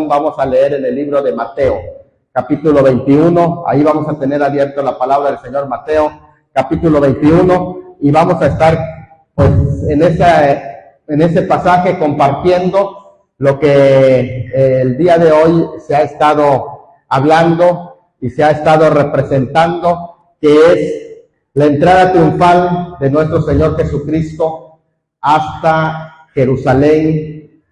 ocasión vamos a leer en el libro de Mateo, capítulo 21. Ahí vamos a tener abierto la palabra del Señor. Mateo, capítulo 21, y vamos a estar pues en ese pasaje compartiendo lo que el día de hoy se ha estado hablando y se ha estado representando, que es la entrada triunfal de nuestro Señor Jesucristo hasta Jerusalén,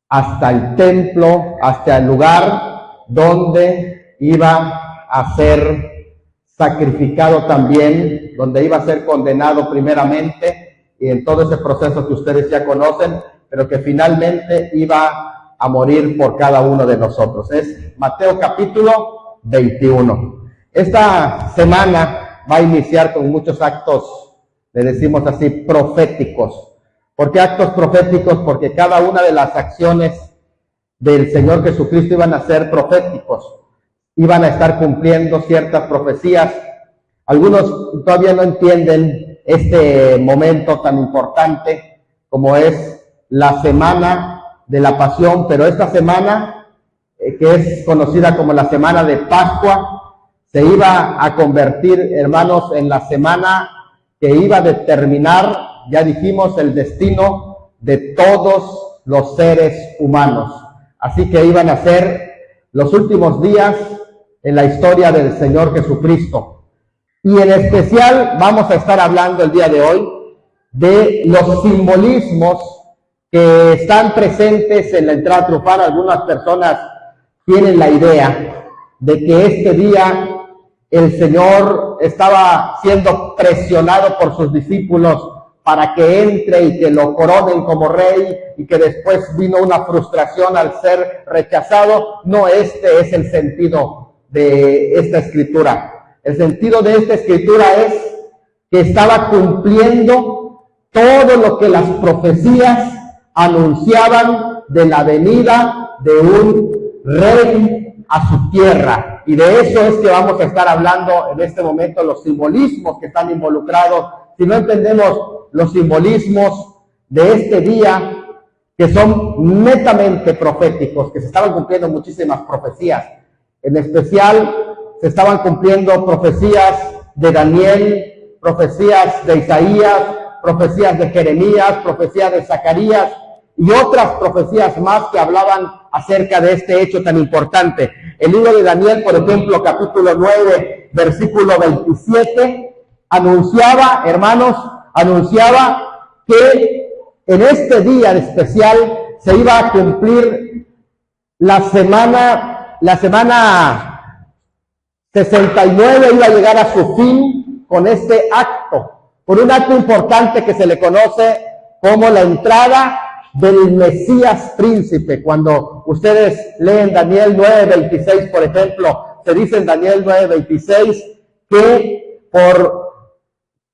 hasta el templo, hasta el lugar donde iba a ser sacrificado también, donde iba a ser condenado primeramente, y en todo ese proceso que ustedes ya conocen, pero que finalmente iba a morir por cada uno de nosotros. Es Mateo capítulo 21. Esta semana va a iniciar con muchos actos, le decimos así, proféticos. ¿Por qué actos proféticos? Porque cada una de las acciones del Señor Jesucristo iban a ser proféticos, iban a estar cumpliendo ciertas profecías. Algunos todavía no entienden este momento tan importante como es la semana de la Pasión, pero esta semana, que es conocida como la semana de Pascua, se iba a convertir, hermanos, en la semana que iba a determinar, ya dijimos, el destino de todos los seres humanos. Así que iban a ser los últimos días en la historia del Señor Jesucristo. Y en especial vamos a estar hablando el día de hoy de los simbolismos que están presentes en la entrada triunfal. Algunas personas tienen la idea de que este día el Señor estaba siendo presionado por sus discípulos para que entre y que lo coronen como rey, y que después vino una frustración al ser rechazado. No, este es el sentido de esta escritura. El sentido de esta escritura es que estaba cumpliendo todo lo que las profecías anunciaban de la venida de un rey a su tierra. Y de eso es que vamos a estar hablando en este momento, los simbolismos que están involucrados. Si no entendemos los simbolismos de este día, que son netamente proféticos, que se estaban cumpliendo muchísimas profecías. En especial, se estaban cumpliendo profecías de Daniel, profecías de Isaías, profecías de Jeremías, profecías de Zacarías, y otras profecías más que hablaban acerca de este hecho tan importante. El libro de Daniel, por ejemplo, capítulo 9, versículo 27, anunciaba, hermanos, que en este día en especial se iba a cumplir la semana 69, iba a llegar a su fin con este acto, por un acto importante que se le conoce como la entrada del Mesías príncipe. Cuando ustedes leen Daniel 9:26, por ejemplo, se dice en Daniel 9:26 que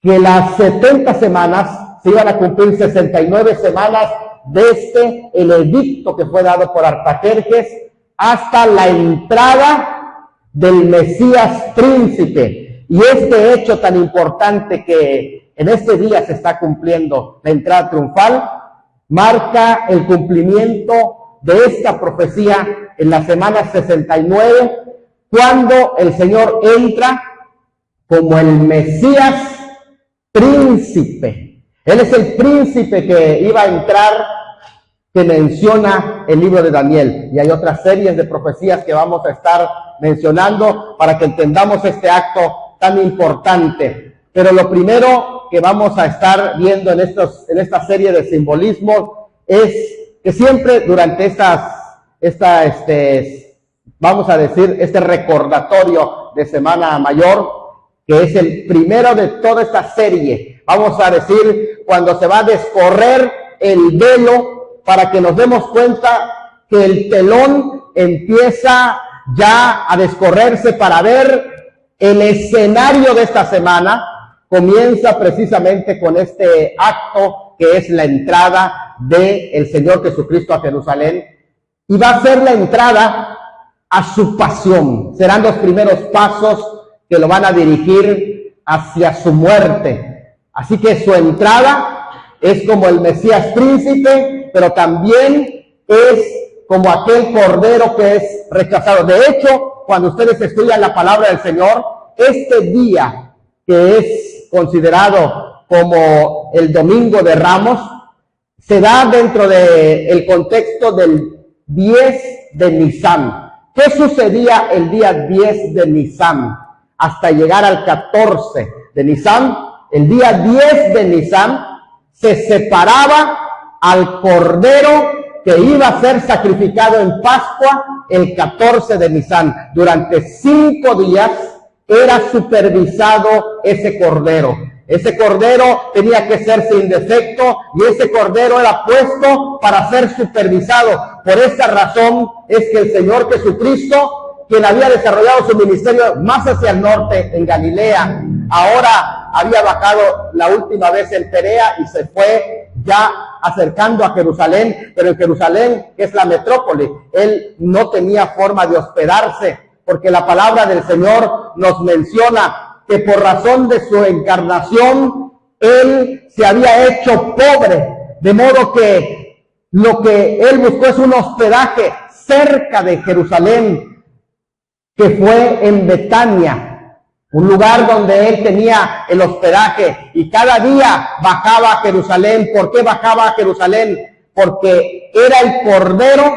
que las 70 semanas se iban a cumplir 69 semanas desde el edicto que fue dado por Artajerjes hasta la entrada del Mesías príncipe. Y este hecho tan importante que en este día se está cumpliendo, la entrada triunfal, marca el cumplimiento de esta profecía en la semana 69, cuando el Señor entra como el Mesías príncipe. Él es el príncipe que iba a entrar, que menciona el libro de Daniel. Y hay otras series de profecías que vamos a estar mencionando para que entendamos este acto tan importante. Pero lo primero que vamos a estar viendo en esta serie de simbolismos es que siempre durante vamos a decir, este recordatorio de Semana Mayor, que es el primero de toda esta serie, vamos a decir, cuando se va a descorrer el velo para que nos demos cuenta que el telón empieza ya a descorrerse para ver el escenario de esta semana. Comienza precisamente con este acto que es la entrada del Señor Jesucristo a Jerusalén, y va a ser la entrada a su pasión. Serán los primeros pasos que lo van a dirigir hacia su muerte. Así que su entrada es como el Mesías príncipe, pero también es como aquel cordero que es rechazado. De hecho, cuando ustedes estudian la palabra del Señor, este día que es considerado como el Domingo de Ramos, se da dentro del contexto del 10 de Nisan. ¿Qué sucedía el día 10 de Nisan? Hasta llegar al 14 de Nisan, el día 10 de Nisan se separaba al cordero que iba a ser sacrificado en Pascua el 14 de Nisan. Durante 5 días era supervisado ese cordero. Ese cordero tenía que ser sin defecto y ese cordero era puesto para ser supervisado. Por esta razón es que el Señor Jesucristo, quien había desarrollado su ministerio más hacia el norte, en Galilea, ahora había bajado la última vez en Perea y se fue ya acercando a Jerusalén, pero en Jerusalén, que es la metrópoli, él no tenía forma de hospedarse, porque la palabra del Señor nos menciona que por razón de su encarnación, él se había hecho pobre, de modo que lo que él buscó es un hospedaje cerca de Jerusalén, que fue en Betania, un lugar donde él tenía el hospedaje, y cada día bajaba a Jerusalén. ¿Por qué bajaba a Jerusalén? Porque era el cordero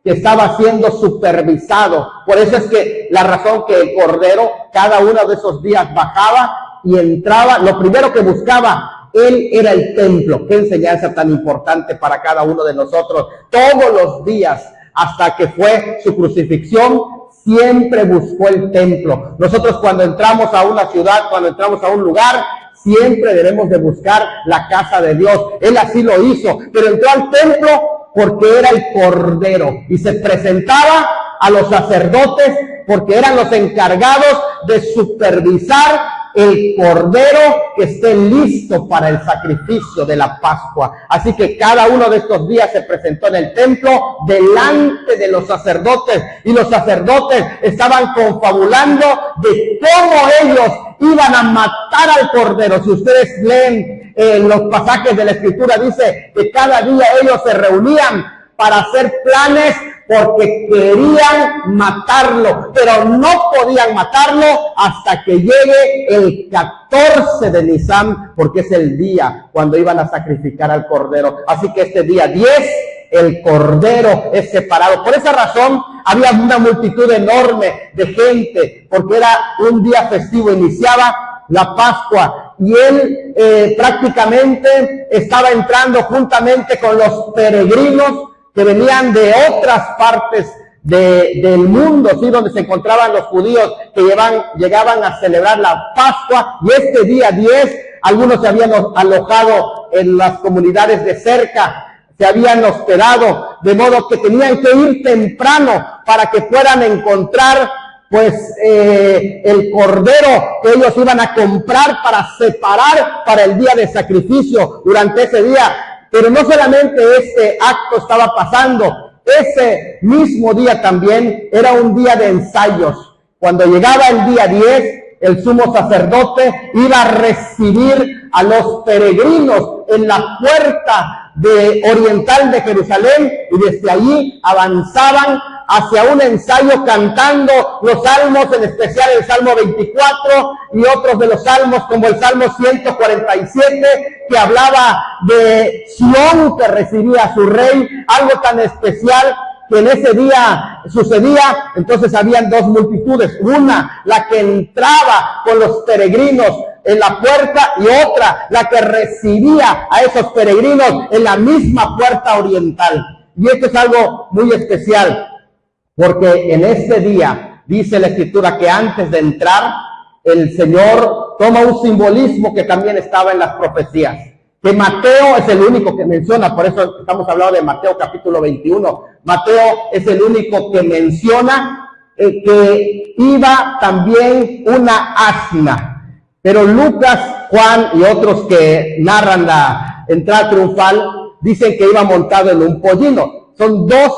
que estaba siendo supervisado. Por eso es que la razón que el cordero cada uno de esos días bajaba y entraba, lo primero que buscaba él era el templo. Qué enseñanza tan importante para cada uno de nosotros. Todos los días hasta que fue su crucifixión, siempre buscó el templo. Nosotros cuando entramos a una ciudad, cuando entramos a un lugar, siempre debemos de buscar la casa de Dios. Él así lo hizo, pero entró al templo porque era el cordero y se presentaba a los sacerdotes porque eran los encargados de supervisar el cordero que esté listo para el sacrificio de la Pascua. Así que cada uno de estos días se presentó en el templo delante de los sacerdotes, y los sacerdotes estaban confabulando de cómo ellos iban a matar al cordero. Si ustedes leen los pasajes de la Escritura, dice que cada día ellos se reunían para hacer planes porque querían matarlo, pero no podían matarlo hasta que llegue el 14 de Nisan, porque es el día cuando iban a sacrificar al cordero. Así que este día 10, el cordero es separado. Por esa razón había una multitud enorme de gente, porque era un día festivo, iniciaba la Pascua, y él prácticamente estaba entrando juntamente con los peregrinos que venían de otras partes del mundo, ¿sí? Donde se encontraban los judíos que llegaban a celebrar la Pascua. Y este día 10, algunos se habían alojado en las comunidades de cerca, se habían hospedado, de modo que tenían que ir temprano para que puedan encontrar pues el cordero que ellos iban a comprar para separar para el día de sacrificio durante ese día. Pero no solamente este acto estaba pasando, ese mismo día también era un día de ensayos. Cuando llegaba el día 10, el sumo sacerdote iba a recibir a los peregrinos en la puerta oriental de Jerusalén, y desde allí avanzaban hacia un ensayo cantando los salmos, en especial el Salmo 24 y otros de los salmos como el Salmo 147, que hablaba de Sión que recibía a su rey, algo tan especial que en ese día sucedía. Entonces habían dos multitudes, una la que entraba con los peregrinos en la puerta, y otra la que recibía a esos peregrinos en la misma puerta oriental. Y esto es algo muy especial, porque en este día dice la Escritura que antes de entrar, el Señor toma un simbolismo que también estaba en las profecías, que Mateo es el único que menciona. Por eso estamos hablando de Mateo capítulo 21. Mateo es el único que menciona que iba también una asna. Pero Lucas, Juan y otros que narran la entrada triunfal dicen que iba montado en un pollino. Son dos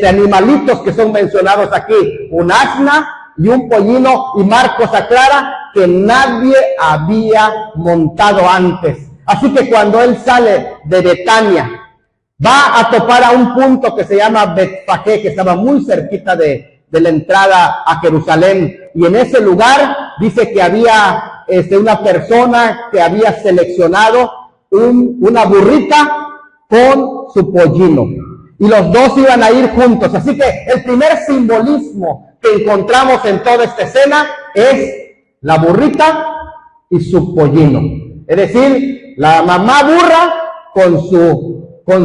animalitos que son mencionados aquí, un asna y un pollino, y Marcos aclara que nadie había montado antes. Así que cuando él sale de Betania va a topar a un punto que se llama Betfagé, que estaba muy cerquita de la entrada a Jerusalén. Y en ese lugar dice que había una persona que había seleccionado una burrita con su pollino. Y los dos iban a ir juntos. Así que el primer simbolismo que encontramos en toda esta escena es la burrita y su pollino. Es decir, la mamá burra con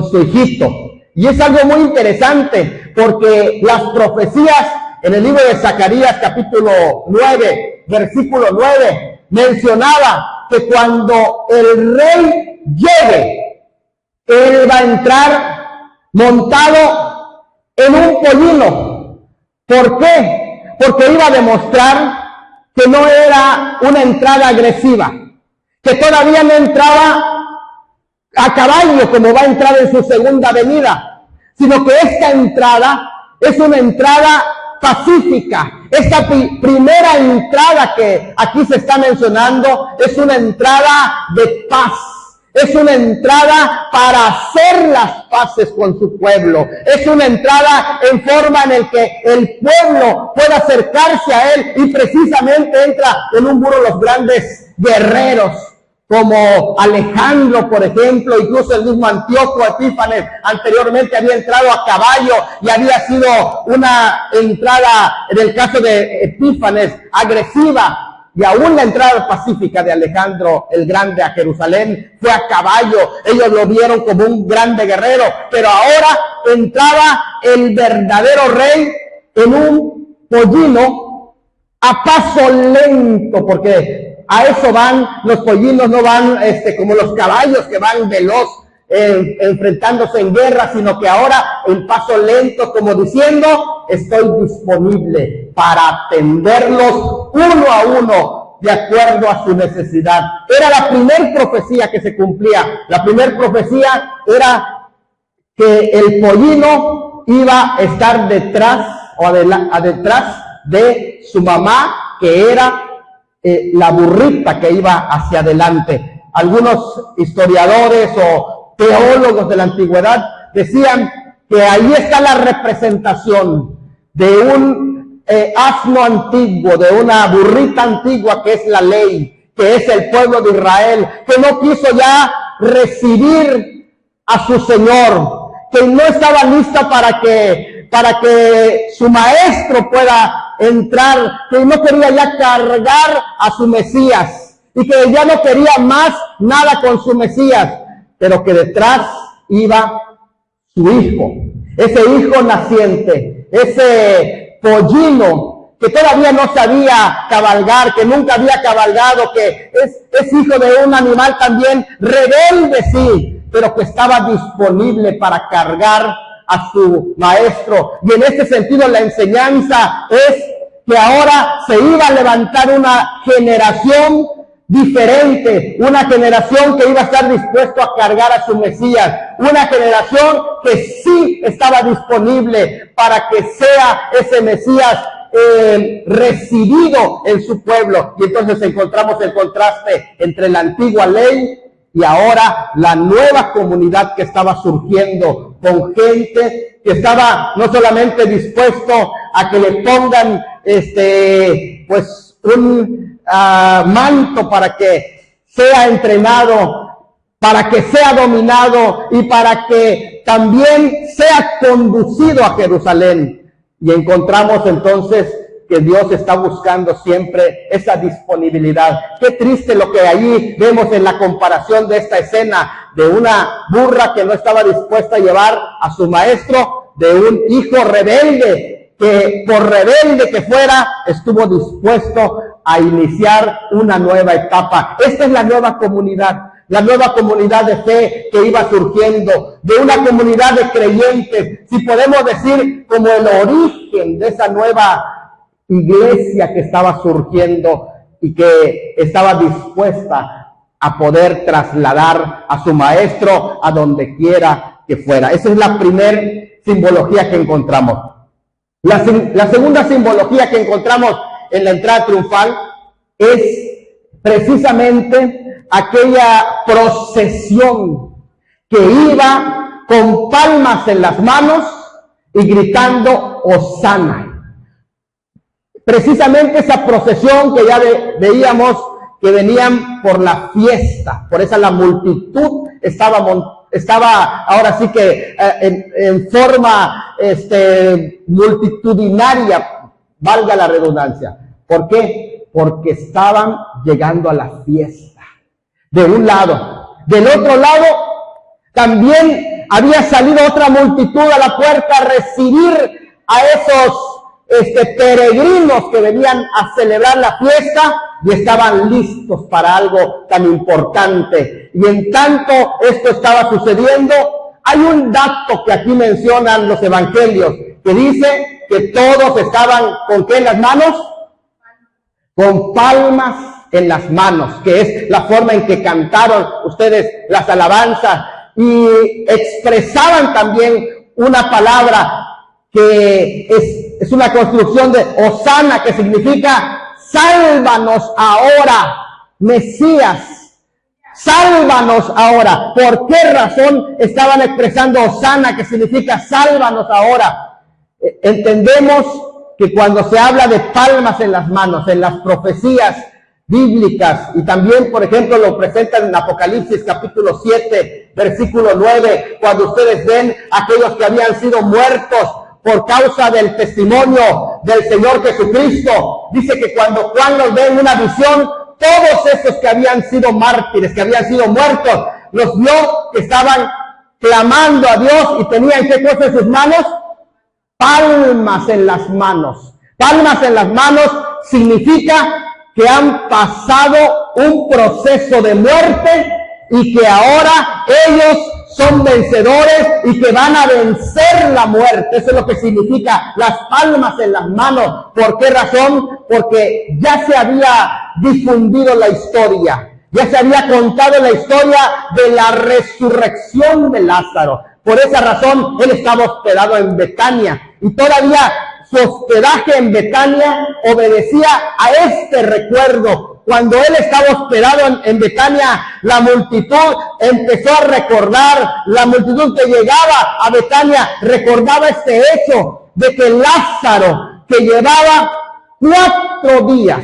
su hijito. Y es algo muy interesante porque las profecías en el libro de Zacarías capítulo 9, versículo 9, mencionaba que cuando el rey llegue, él va a entrar montado en un pollino. ¿Por qué? Porque iba a demostrar que no era una entrada agresiva, que todavía no entraba a caballo como va a entrar en su segunda venida, sino que esta entrada es una entrada pacífica. Esta primera entrada que aquí se está mencionando es una entrada de paz. Es una entrada para hacer las paces con su pueblo. Es una entrada en forma en el que el pueblo pueda acercarse a él, y precisamente entra en un burro los grandes guerreros como Alejandro, por ejemplo, incluso el mismo Antíoco Epífanes anteriormente había entrado a caballo y había sido una entrada, en el caso de Epífanes, agresiva. Y aún la entrada pacífica de Alejandro el Grande a Jerusalén fue a caballo. Ellos lo vieron como un grande guerrero, pero ahora entraba el verdadero rey en un pollino a paso lento, porque a eso van, los pollinos no van como los caballos que van veloz enfrentándose en guerra, sino que ahora en paso lento, como diciendo, estoy disponible para atenderlos uno a uno de acuerdo a su necesidad. Era la primera profecía que se cumplía. La primera profecía era que el pollino iba a estar detrás detrás de su mamá, que era la burrita que iba hacia adelante. Algunos historiadores o teólogos de la antigüedad decían que ahí está la representación de un asno antiguo, de una burrita antigua que es la ley, que es el pueblo de Israel, que no quiso ya recibir a su Señor, que no estaba lista para que su maestro pueda entrar, que no quería ya cargar a su Mesías y que ya no quería más nada con su Mesías, pero que detrás iba su hijo, ese hijo naciente, ese pollino que todavía no sabía cabalgar, que nunca había cabalgado, que es hijo de un animal también rebelde, sí, pero que estaba disponible para cargar a su maestro. Y en este sentido la enseñanza es que ahora se iba a levantar una generación diferente, una generación que iba a estar dispuesto a cargar a su Mesías, una generación que sí estaba disponible para que sea ese Mesías recibido en su pueblo. Y entonces encontramos el contraste entre la antigua ley y ahora la nueva comunidad que estaba surgiendo, con gente que estaba no solamente dispuesto a que le pongan pues un manto para que sea entrenado, para que sea dominado y para que también sea conducido a Jerusalén. Y encontramos entonces que Dios está buscando siempre esa disponibilidad. Qué triste lo que allí vemos en la comparación de esta escena de una burra que no estaba dispuesta a llevar a su maestro, de un hijo rebelde que por rebelde que fuera estuvo dispuesto a iniciar una nueva etapa. Esta es la nueva comunidad de fe que iba surgiendo, de una comunidad de creyentes, si podemos decir como el origen de esa nueva iglesia que estaba surgiendo y que estaba dispuesta a poder trasladar a su maestro a donde quiera que fuera. Esa es la primera simbología que encontramos. La segunda simbología que encontramos en la entrada triunfal es precisamente aquella procesión que iba con palmas en las manos y gritando Hosana. Precisamente esa procesión que ya veíamos que venían por la fiesta, por esa la multitud estaba ahora sí que en forma multitudinaria, valga la redundancia. ¿Por qué? Porque estaban llegando a la fiesta. De un lado. Del otro lado, también había salido otra multitud a la puerta a recibir a esos peregrinos que venían a celebrar la fiesta y estaban listos para algo tan importante. Y en tanto esto estaba sucediendo, hay un dato que aquí mencionan los evangelios, que dice que todos estaban ¿con qué en las manos? Con palmas en las manos, que es la forma en que cantaron ustedes las alabanzas y expresaban también una palabra que es una construcción de Hosana, que significa sálvanos ahora, Mesías, sálvanos ahora. ¿Por qué razón estaban expresando Hosana, que significa sálvanos ahora? Entendemos que cuando se habla de palmas en las manos, en las profecías bíblicas, y también, por ejemplo, lo presentan en Apocalipsis capítulo 7, versículo 9, cuando ustedes ven aquellos que habían sido muertos por causa del testimonio del Señor Jesucristo. Dice que cuando Juan los ve en una visión, todos esos que habían sido mártires, que habían sido muertos, los vio que estaban clamando a Dios y tenían ¿qué cosa en sus manos? Palmas en las manos. Palmas en las manos significa que han pasado un proceso de muerte y que ahora ellos son vencedores y que van a vencer la muerte. Eso es lo que significa las palmas en las manos. ¿Por qué razón? Porque ya se había difundido la historia. Ya se había contado la historia de la resurrección de Lázaro. Por esa razón, él estaba hospedado en Betania. Y todavía su hospedaje en Betania obedecía a este recuerdo. Cuando él estaba hospedado en Betania, la multitud empezó a recordar, la multitud que llegaba a Betania recordaba este hecho de que Lázaro, que llevaba 4 días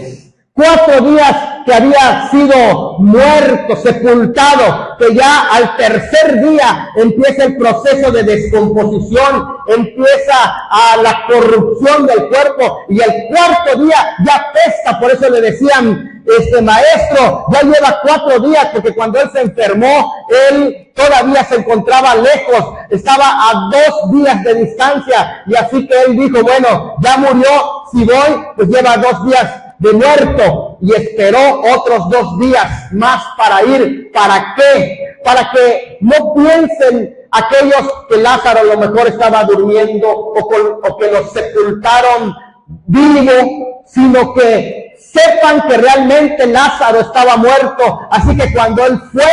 que había sido muerto, sepultado, que ya al tercer día empieza el proceso de descomposición, empieza a la corrupción del cuerpo, y el cuarto día ya apesta. Por eso le decían, maestro, ya lleva 4 días, porque cuando él se enfermó, él todavía se encontraba lejos, estaba a 2 días de distancia, y así que él dijo, bueno, ya murió, si voy, pues lleva 2 días de muerto, y esperó otros 2 días más para ir. ¿Para qué? Para que no piensen aquellos que Lázaro a lo mejor estaba durmiendo o que lo sepultaron vivo, sino que sepan que realmente Lázaro estaba muerto. Así que cuando él fue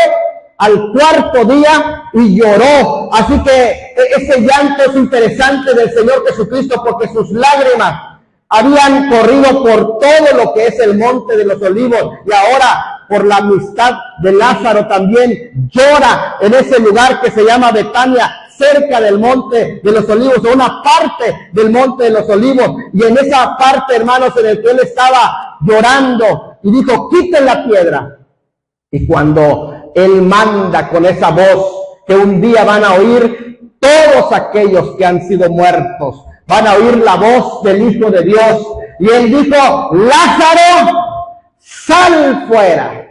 al 4.º día y lloró, así que ese llanto es interesante del Señor Jesucristo, porque sus lágrimas habían corrido por todo lo que es el Monte de los Olivos, y ahora por la amistad de Lázaro también llora en ese lugar que se llama Betania, cerca del Monte de los Olivos, o una parte del Monte de los Olivos. Y en esa parte, hermanos, en el que él estaba llorando, y dijo, quiten la piedra. Y cuando él manda con esa voz que un día van a oír todos aquellos que han sido muertos, van a oír la voz del Hijo de Dios. Y él dijo, Lázaro, sal fuera.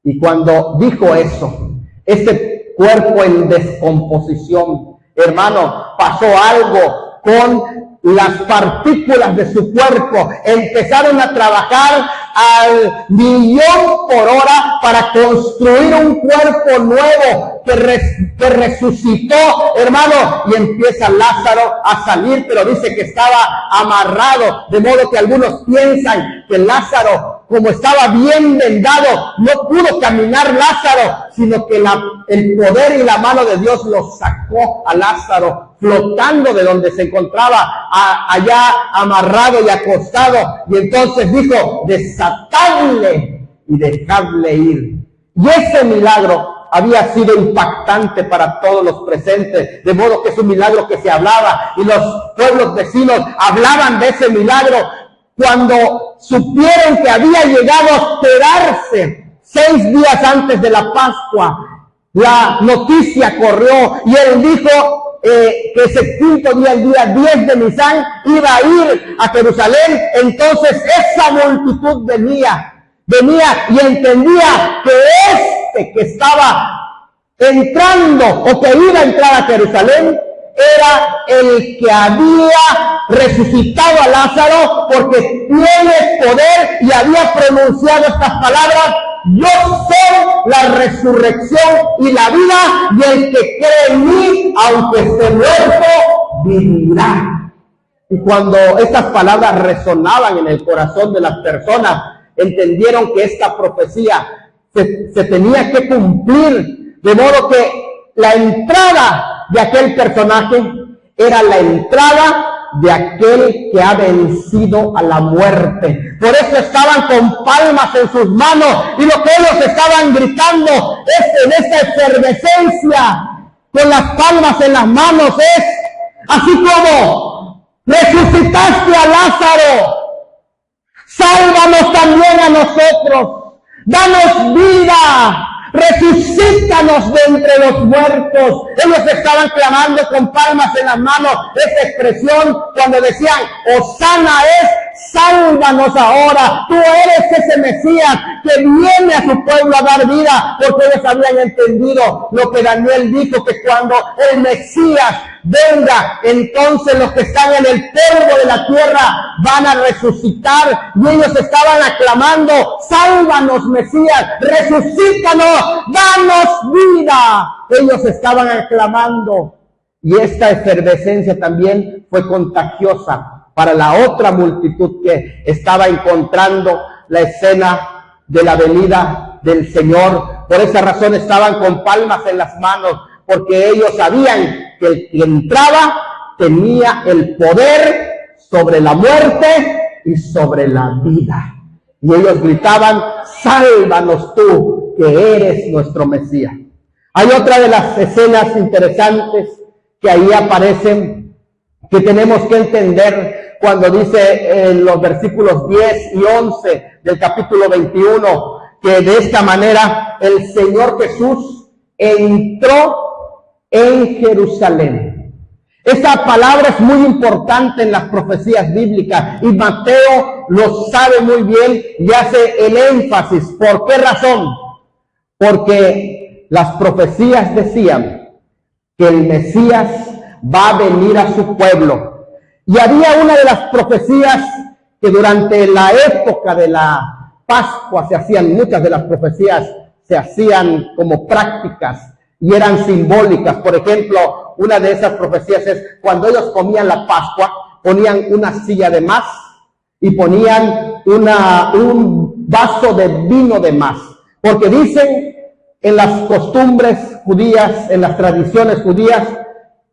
Y cuando dijo eso, ese cuerpo en descomposición, hermano, pasó algo con las partículas de su cuerpo. Empezaron a trabajar al 1.000.000 por hora para construir un cuerpo nuevo que resucitó, hermano, y empieza Lázaro a salir, pero dice que estaba amarrado, de modo que algunos piensan que Lázaro, como estaba bien vendado, no pudo caminar Lázaro, sino que el poder y la mano de Dios lo sacó a Lázaro flotando de donde se encontraba, allá amarrado y acostado, y entonces dijo, desatadle y dejadle ir. Y ese milagro había sido impactante para todos los presentes, de modo que es un milagro que se hablaba y los pueblos vecinos hablaban de ese milagro. Cuando supieron que había llegado a esperarse 6 días antes de la Pascua, la noticia corrió y él dijo que ese quinto día, el día 10 de Nisan, iba a ir a Jerusalén. Entonces esa multitud venía y entendía que que estaba entrando o que iba a entrar a Jerusalén era el que había resucitado a Lázaro, porque tiene poder y había pronunciado estas palabras: yo soy la resurrección y la vida, y el que cree en mí, aunque esté muerto, vivirá. Y cuando estas palabras resonaban en el corazón de las personas, entendieron que esta profecía se tenía que cumplir, de modo que la entrada de aquel personaje era la entrada de aquel que ha vencido a la muerte. Por eso estaban con palmas en sus manos, y lo que ellos estaban gritando es en esta efervescencia, con las palmas en las manos, es así como resucitaste a Lázaro, sálvanos también a nosotros, danos vida, resucítanos de entre los muertos. Ellos estaban clamando con palmas en las manos esa expresión cuando decían: Hosana es, sálvanos ahora, tú eres ese Mesías que viene a su pueblo a dar vida, porque ellos habían entendido lo que Daniel dijo, que cuando el Mesías venga, entonces los que están en el polvo de la tierra van a resucitar. Y ellos estaban aclamando: sálvanos, Mesías, resucítanos, danos vida. Ellos estaban aclamando, y esta efervescencia también fue contagiosa para la otra multitud que estaba encontrando la escena de la venida del Señor. Por esa razón estaban con palmas en las manos, porque ellos sabían que el que entraba tenía el poder sobre la muerte y sobre la vida. Y ellos gritaban: sálvanos tú, que eres nuestro Mesías. Hay otra de las escenas interesantes que ahí aparecen, que tenemos que entender cuando dice en los versículos 10 y 11 del capítulo 21, que de esta manera el Señor Jesús entró en Jerusalén. Esta palabra es muy importante en las profecías bíblicas, y Mateo lo sabe muy bien y hace el énfasis. ¿Por qué razón? Porque las profecías decían que el Mesías va a venir a su pueblo. Y había una de las profecías que durante la época de la Pascua se hacían, muchas de las profecías se hacían como prácticas y eran simbólicas. Por ejemplo, una de esas profecías es cuando ellos comían la Pascua, ponían una silla de más y ponían un vaso de vino de más. Porque dicen en las costumbres judías, en las tradiciones judías,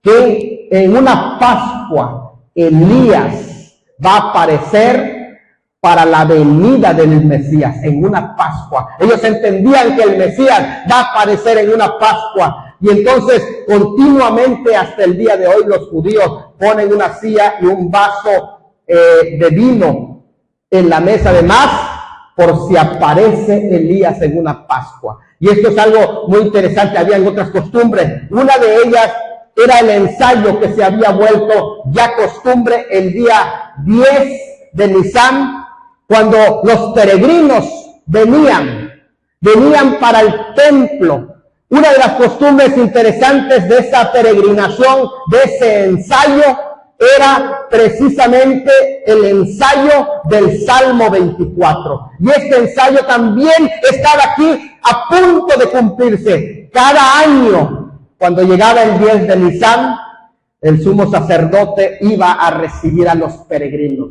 que en una Pascua Elías va a aparecer para la venida del Mesías, en una Pascua. Ellos entendían que el Mesías va a aparecer en una Pascua, y entonces continuamente hasta el día de hoy los judíos ponen una silla y un vaso de vino en la mesa de más, por si aparece Elías en una Pascua. Y esto es algo muy interesante. Habían otras costumbres. Una de ellas era el ensayo, que se había vuelto ya costumbre el día 10 de Nisan, cuando los peregrinos venían para el templo. Una de las costumbres interesantes de esa peregrinación, de ese ensayo, era precisamente el ensayo del Salmo 24. Y este ensayo también estaba aquí a punto de cumplirse. Cada año, cuando llegaba el 10 de Nisan, el sumo sacerdote iba a recibir a los peregrinos.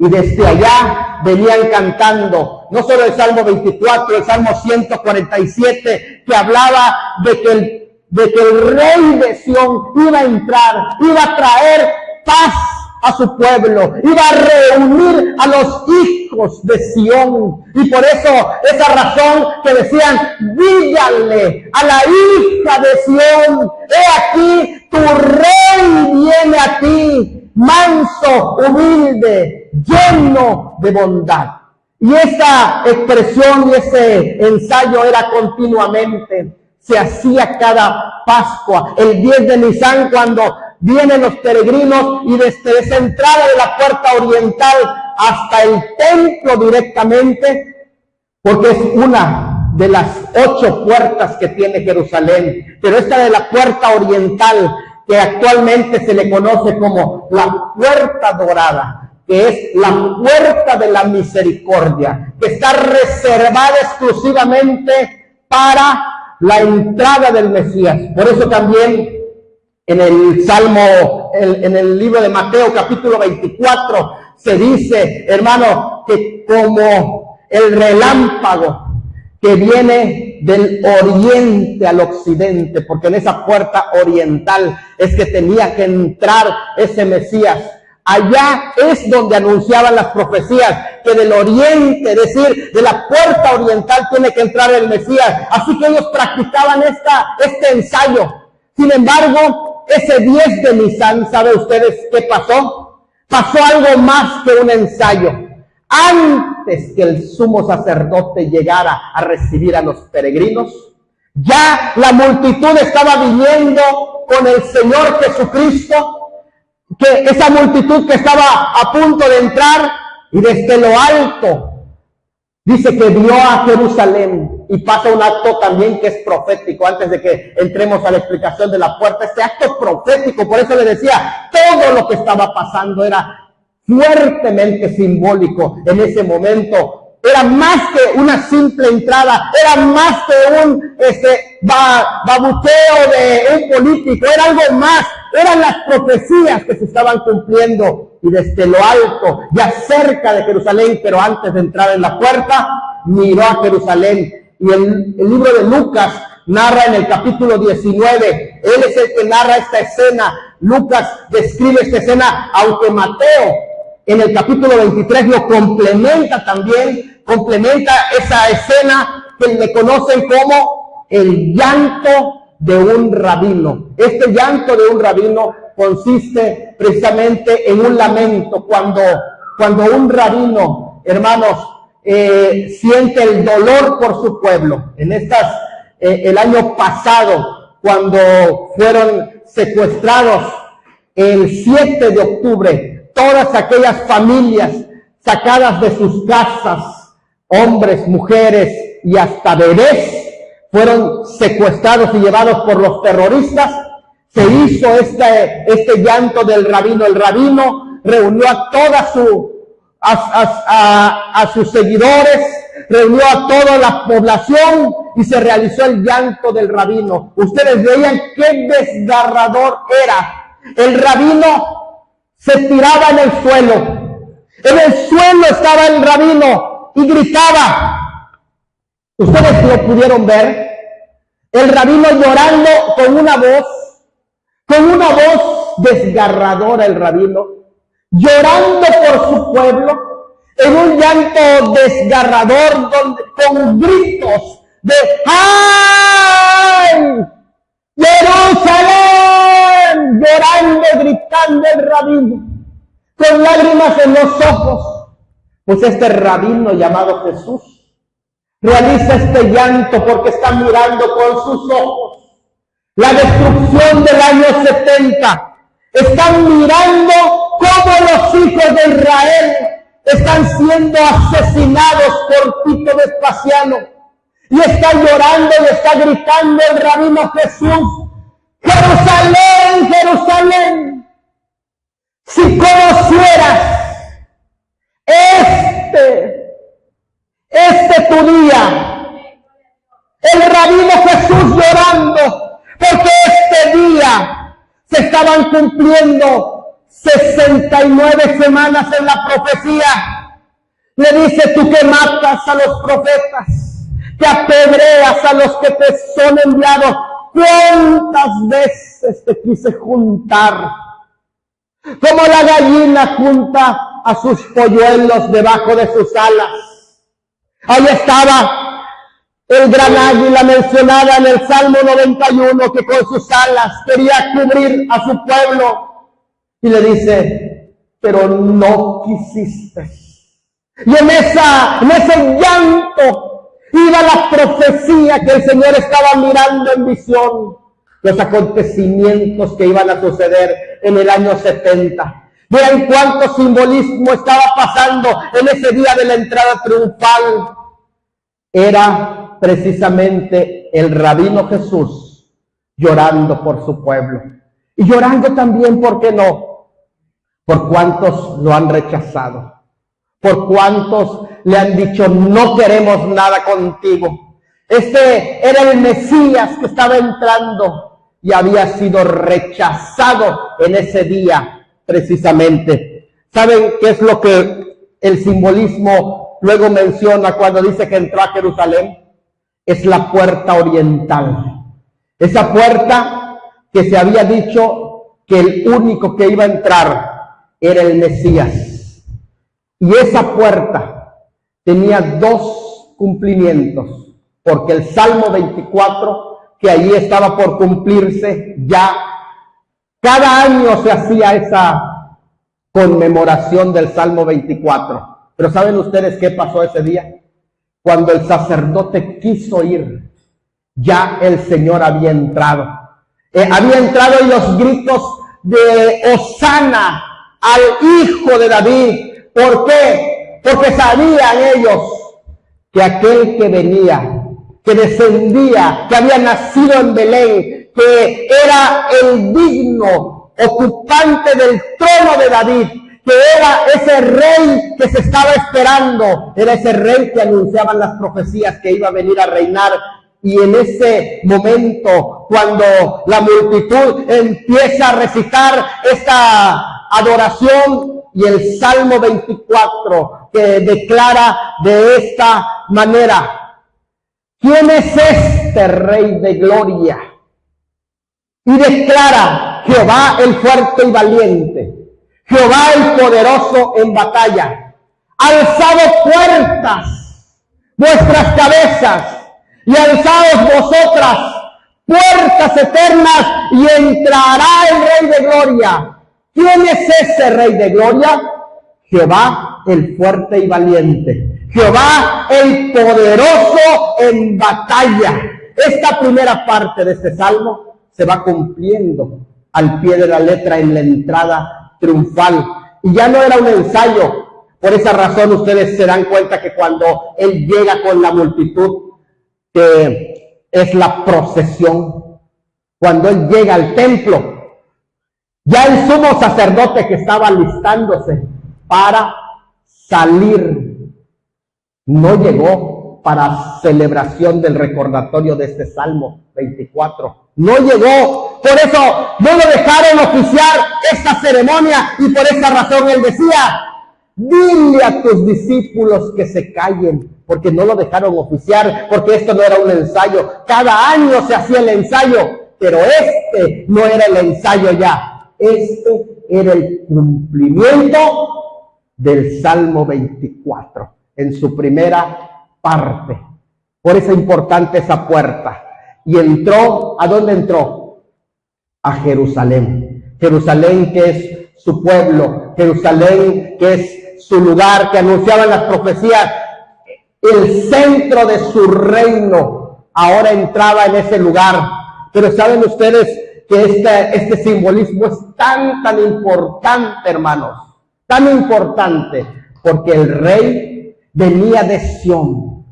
Y desde allá venían cantando, no solo el Salmo 24, el Salmo 147, que hablaba de que el Rey de Sión iba a entrar, iba a traer paz a su pueblo, iba a reunir a los hijos de Sión. Y por eso, esa razón que decían, díganle a la hija de Sión, he aquí, tu rey viene a ti, manso, humilde, lleno de bondad. Y esa expresión y ese ensayo era continuamente. Se hacía cada Pascua, el 10 de Nisan, cuando vienen los peregrinos y desde esa entrada de la puerta oriental hasta el templo directamente, porque es una de las 8 puertas que tiene Jerusalén, pero esta de la puerta oriental, que actualmente se le conoce como la puerta dorada, que es la puerta de la misericordia, que está reservada exclusivamente para la entrada del Mesías. Por eso también en el Salmo, en el libro de Mateo capítulo 24, se dice, hermano, que como el relámpago que viene del oriente al occidente, porque en esa puerta oriental es que tenía que entrar ese Mesías. Allá es donde anunciaban las profecías, que del oriente, es decir, de la puerta oriental tiene que entrar el Mesías. Así que ellos practicaban este ensayo. Sin embargo, ese 10 de Nisan, ¿sabe ustedes qué pasó? Pasó algo más que un ensayo. Antes que el sumo sacerdote llegara a recibir a los peregrinos, ya la multitud estaba viniendo con el Señor Jesucristo, que esa multitud que estaba a punto de entrar, y desde lo alto dice que vio a Jerusalén. Y pasa un acto también que es profético, antes de que entremos a la explicación de la puerta. Este acto profético, por eso le decía, todo lo que estaba pasando era fuertemente simbólico en ese momento. Era más que una simple entrada, era más que un babucheo de un político, era algo más. Eran las profecías que se estaban cumpliendo, y desde lo alto, ya cerca de Jerusalén, pero antes de entrar en la puerta, miró a Jerusalén. Y el libro de Lucas narra en el capítulo 19, él es el que narra esta escena. Lucas describe esta escena, aunque Mateo en el capítulo 23 lo complementa también, complementa esa escena que le conocen como el llanto de un rabino. Este llanto de un rabino consiste precisamente en un lamento, cuando un rabino, hermanos, siente el dolor por su pueblo. El año pasado, cuando fueron secuestrados el 7 de octubre, todas aquellas familias sacadas de sus casas, hombres, mujeres y hasta bebés, fueron secuestrados y llevados por los terroristas. Se hizo este llanto del rabino. El rabino reunió a toda a sus seguidores, reunió a toda la población y se realizó el llanto del rabino. Ustedes veían qué desgarrador era. El rabino se tiraba en el suelo. En el suelo estaba el rabino y gritaba. Ustedes lo pudieron ver. El rabino llorando con una voz desgarradora, el rabino, llorando por su pueblo, en un llanto desgarrador, con gritos de ¡ay! ¡Jerusalén! Llorando, gritando el rabino, con lágrimas en los ojos. Pues este rabino llamado Jesús realiza este llanto porque está mirando con sus ojos la destrucción del año 70. Están mirando cómo los hijos de Israel están siendo asesinados por Tito Vespasiano. Y está llorando y está gritando el rabino Jesús: Jerusalén, Jerusalén, si conocieras tu día. El rabino Jesús llorando, porque este día se estaban cumpliendo 69 semanas en la profecía. Le dice: tú que matas a los profetas, que apedreas a los que te son enviados, ¿cuántas veces te quise juntar como la gallina junta a sus polluelos debajo de sus alas. Ahí estaba el gran águila mencionada en el Salmo 91, que con sus alas quería cubrir a su pueblo. Y le dice, pero no quisiste. Y en ese llanto iba la profecía que el Señor estaba mirando en visión. Los acontecimientos que iban a suceder en el año 70. Vean cuánto simbolismo estaba pasando en ese día de la entrada triunfal. Era precisamente el rabino Jesús llorando por su pueblo. Y llorando también, ¿por qué no? Por cuántos lo han rechazado. Por cuántos le han dicho, no queremos nada contigo. Este era el Mesías que estaba entrando y había sido rechazado en ese día precisamente. ¿Saben qué es lo que el simbolismo luego menciona cuando dice que entró a Jerusalén? Es la puerta oriental. Esa puerta que se había dicho que el único que iba a entrar era el Mesías. Y esa puerta tenía dos cumplimientos, porque el Salmo 24, que allí estaba por cumplirse ya, cada año se hacía esa conmemoración del Salmo 24. Pero ¿saben ustedes qué pasó ese día? Cuando el sacerdote quiso ir, ya el Señor había entrado. Había entrado y los gritos de Hosana al Hijo de David. ¿Por qué? Porque sabían ellos que aquel que venía, que descendía, que había nacido en Belén, que era el digno ocupante del trono de David, que era ese rey que se estaba esperando, era ese rey que anunciaban las profecías que iba a venir a reinar. Y en ese momento, cuando la multitud empieza a recitar esta adoración y el Salmo 24 que declara de esta manera: ¿quién es este Rey de gloria? Y declara: Jehová el fuerte y valiente, Jehová el poderoso en batalla. Alzad puertas vuestras cabezas y alzaos vosotras puertas eternas y entrará el Rey de gloria. ¿Quién es ese Rey de gloria? Jehová el fuerte y valiente, Jehová el poderoso en batalla. Esta primera parte de este salmo se va cumpliendo al pie de la letra en la entrada triunfal. Y ya no era un ensayo. Por esa razón ustedes se dan cuenta que cuando él llega con la multitud, que es la procesión, cuando él llega al templo, ya el sumo sacerdote que estaba alistándose para salir, no llegó para celebración del recordatorio de este Salmo 24. No llegó, por eso no lo dejaron oficiar esta ceremonia, y por esa razón él decía: dile a tus discípulos que se callen, porque no lo dejaron oficiar, porque esto no era un ensayo. Cada año se hacía el ensayo, pero este no era el ensayo ya. Este era el cumplimiento del Salmo 24 en su primera parte. Por eso es importante esa puerta. Y entró, ¿a dónde entró? A Jerusalén. Jerusalén, que es su pueblo. Jerusalén, que es su lugar, que anunciaban las profecías. El centro de su reino ahora entraba en ese lugar. Pero ¿saben ustedes que este simbolismo es tan importante, hermanos? Tan importante, porque el rey venía de Sión.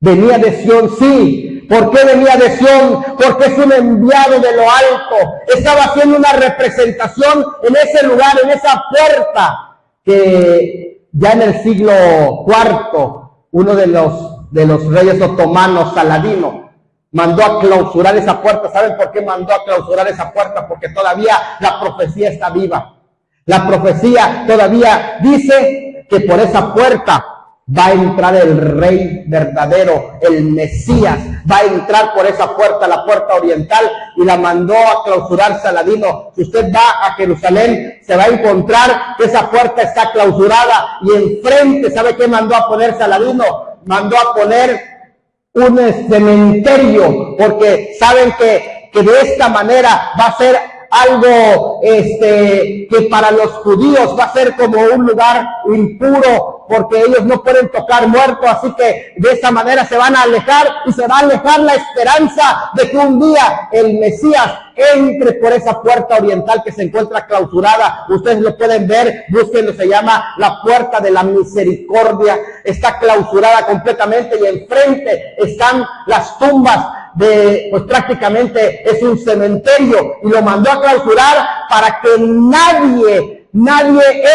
Venía de Sión, sí. ¿Por qué venía de Sión? Porque es un enviado de lo alto. Estaba haciendo una representación en ese lugar, en esa puerta, que ya en el siglo IV, uno de los reyes otomanos, Saladino, mandó a clausurar esa puerta. ¿Saben por qué mandó a clausurar esa puerta? Porque todavía la profecía está viva. La profecía todavía dice que por esa puerta va a entrar el Rey verdadero, el Mesías, va a entrar por esa puerta, la puerta oriental, y la mandó a clausurar Saladino. Si usted va a Jerusalén, se va a encontrar que esa puerta está clausurada, y enfrente, ¿sabe qué mandó a poner Saladino? Mandó a poner un cementerio, porque saben que de esta manera va a ser algo que para los judíos va a ser como un lugar impuro, porque ellos no pueden tocar muertos, así que de esta manera se van a alejar, y se va a alejar la esperanza de que un día el Mesías entre por esa puerta oriental que se encuentra clausurada. Ustedes lo pueden ver, búsquenlo, se llama la puerta de la misericordia. Está clausurada completamente, y enfrente están las tumbas pues prácticamente es un cementerio, y lo mandó a clausurar para que nadie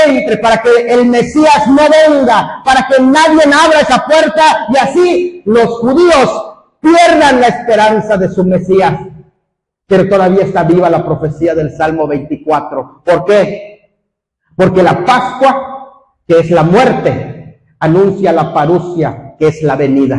entre, para que el Mesías no venga, para que nadie abra esa puerta, y así los judíos pierdan la esperanza de su Mesías. Pero todavía está viva la profecía del Salmo 24. ¿Por qué? Porque la Pascua, que es la muerte, anuncia la parusia, que es la venida.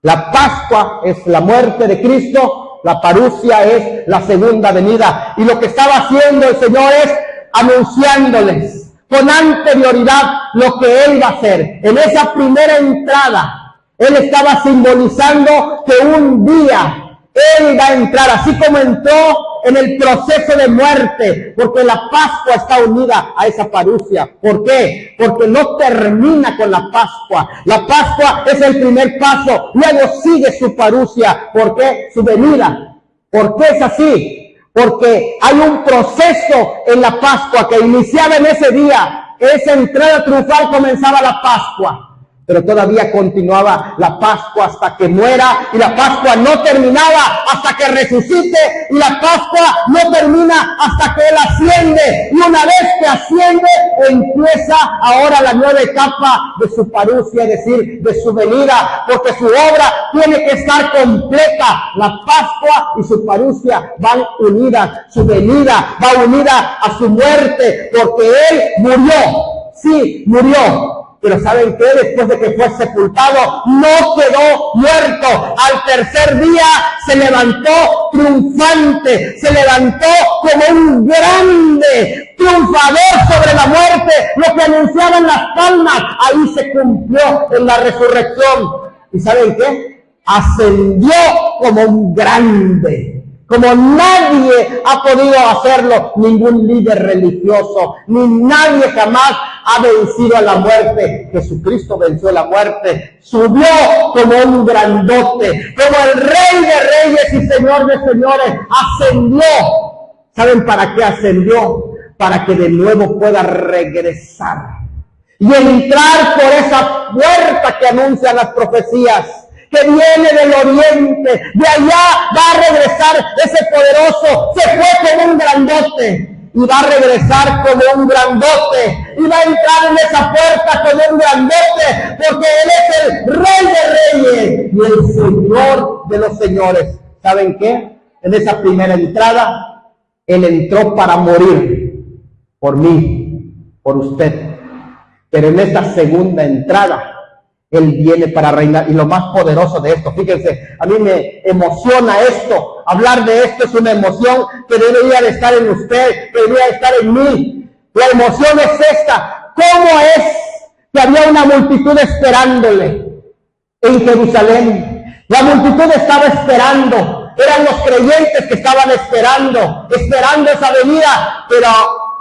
La Pascua es la muerte de Cristo, la parusia es la segunda venida. Y lo que estaba haciendo el Señor es anunciándoles con anterioridad lo que Él va a hacer. En esa primera entrada, Él estaba simbolizando que un día Él va a entrar, así como entró en el proceso de muerte, porque la Pascua está unida a esa parusia. ¿Por qué? Porque no termina con la Pascua. La Pascua es el primer paso, luego sigue su parusia. ¿Por qué? Su venida. ¿Por qué es así? Porque hay un proceso en la Pascua que iniciaba en ese día. Esa entrada triunfal comenzaba la Pascua. Pero todavía continuaba la Pascua hasta que muera, y la Pascua no terminaba hasta que resucite, y la Pascua no termina hasta que Él asciende, y una vez que asciende, empieza ahora la nueva etapa de su parusia, es decir, de su venida, porque su obra tiene que estar completa. La Pascua y su parusia van unidas, su venida va unida a su muerte, porque Él murió, sí, murió. Pero ¿saben qué? Después de que fue sepultado, no quedó muerto. Al tercer día se levantó triunfante, se levantó como un grande triunfador sobre la muerte. Lo que anunciaban las palmas, ahí se cumplió en la resurrección. ¿Y saben qué? Ascendió como un grande. Como nadie ha podido hacerlo, ningún líder religioso, ni nadie jamás ha vencido a la muerte. Jesucristo venció la muerte, subió como un grandote, como el Rey de Reyes y Señor de Señores, ascendió. ¿Saben para qué ascendió? Para que de nuevo pueda regresar y entrar por esa puerta que anuncian las profecías, que viene del oriente. De allá va a regresar ese poderoso. Se fue como un grandote y va a regresar como un grandote, y va a entrar en esa puerta como un grandote, porque Él es el Rey de Reyes y el Señor de los Señores. ¿Saben qué? En esa primera entrada, Él entró para morir por mí, por usted. Pero en esta segunda entrada, Él viene para reinar. Y lo más poderoso de esto, fíjense, a mí me emociona esto. Hablar de esto es una emoción que debería de estar en usted, que debería de estar en mí. La emoción es esta. ¿Cómo es que había una multitud esperándole en Jerusalén? La multitud estaba esperando. Eran los creyentes que estaban esperando esa venida. Pero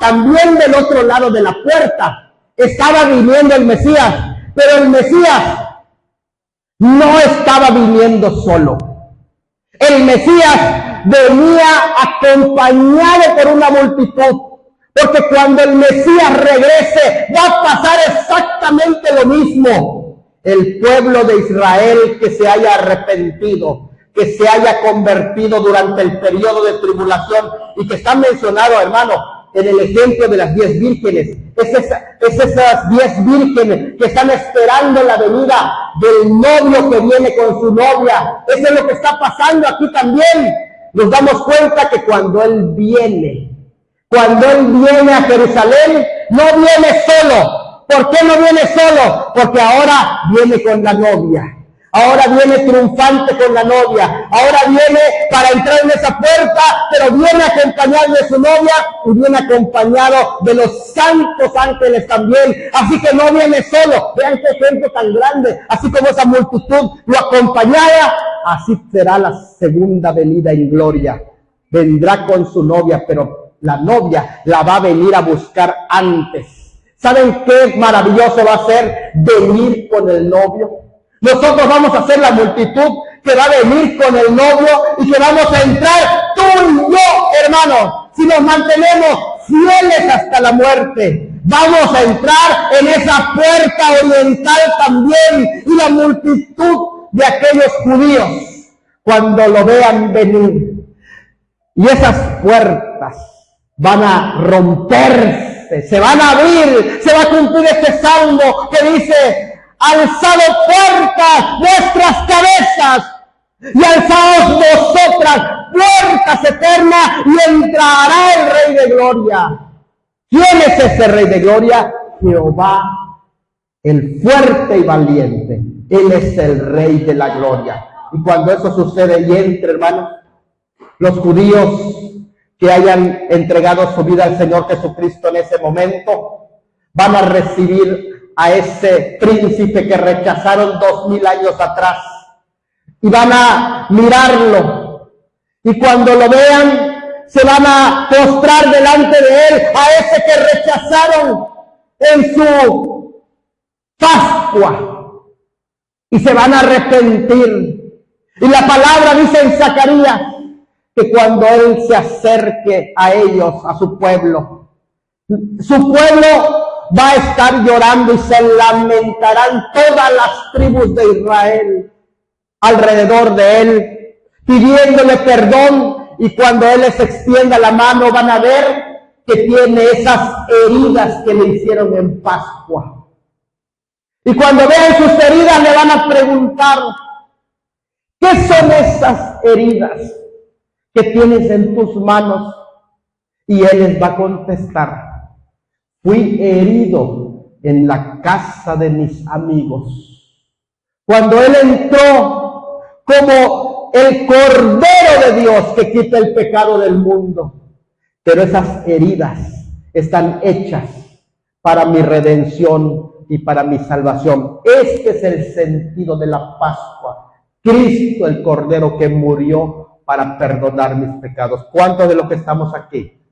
también del otro lado de la puerta estaba viniendo el Mesías. Pero el Mesías no estaba viniendo solo. El Mesías venía acompañado por una multitud. Porque cuando el Mesías regrese, va a pasar exactamente lo mismo. El pueblo de Israel que se haya arrepentido, que se haya convertido durante el periodo de tribulación, y que está mencionado, hermano, en el ejemplo de las 10 vírgenes. Es esas 10 vírgenes que están esperando la venida del novio que viene con su novia. Eso es lo que está pasando aquí también. Nos damos cuenta que cuando Él viene a Jerusalén, no viene solo, ¿Por qué no viene solo? Porque ahora viene con la novia. Ahora viene triunfante con la novia. Ahora viene para entrar en esa puerta, pero viene acompañado de su novia y viene acompañado de los santos ángeles también. Así que no viene solo. Vean qué ejemplo tan grande. Así como esa multitud lo acompañaba, así será la segunda venida en gloria. Vendrá con su novia, pero la novia la va a venir a buscar antes. ¿Saben qué maravilloso va a ser venir con el novio? Nosotros vamos a ser la multitud que va a venir con el novio y que vamos a entrar tú y yo, hermano. Si nos mantenemos fieles hasta la muerte, vamos a entrar en esa puerta oriental también. Y la multitud de aquellos judíos, cuando lo vean venir, y esas puertas van a romperse, se van a abrir, se va a cumplir este salmo que dice: alzado puertas vuestras cabezas y alzaos vosotras puertas eternas y entrará el Rey de Gloria. ¿Quién es ese Rey de Gloria? Jehová, el fuerte y valiente. Él es el Rey de la Gloria. Y cuando eso sucede y entre, hermanos, los judíos que hayan entregado su vida al Señor Jesucristo en ese momento van a recibir a ese príncipe que rechazaron 2000 años atrás y van a mirarlo, y cuando lo vean se van a postrar delante de él, a ese que rechazaron en su Pascua, y se van a arrepentir. Y la palabra dice en Zacarías que cuando él se acerque a ellos, a su pueblo va a estar llorando y se lamentarán todas las tribus de Israel alrededor de él, pidiéndole perdón, y cuando él les extienda la mano van a ver que tiene esas heridas que le hicieron en Pascua. Y cuando vean sus heridas le van a preguntar: ¿qué son esas heridas que tienes en tus manos? Y él les va a contestar: fui herido en la casa de mis amigos. Cuando él entró como el Cordero de Dios que quita el pecado del mundo. Pero esas heridas están hechas para mi redención y para mi salvación. Este es el sentido de la Pascua. Cristo, el Cordero que murió para perdonar mis pecados. ¿Cuántos de los que estamos aquí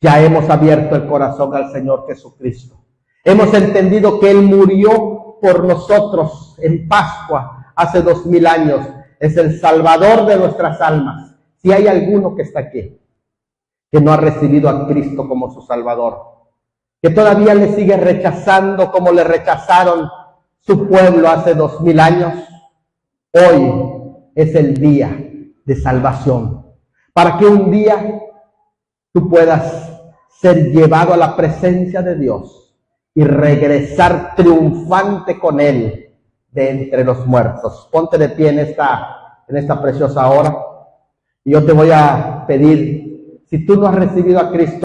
ya hemos abierto el corazón al Señor Jesucristo? Hemos entendido que Él murió por nosotros en Pascua hace 2000 años. Es el Salvador de nuestras almas. Si hay alguno que está aquí que no ha recibido a Cristo como su Salvador, que todavía le sigue rechazando como le rechazaron su pueblo hace 2000 años, hoy es el día de salvación. Para que un día tú puedas ser llevado a la presencia de Dios y regresar triunfante con Él de entre los muertos. Ponte de pie en esta preciosa hora, y yo te voy a pedir, si tú no has recibido a Cristo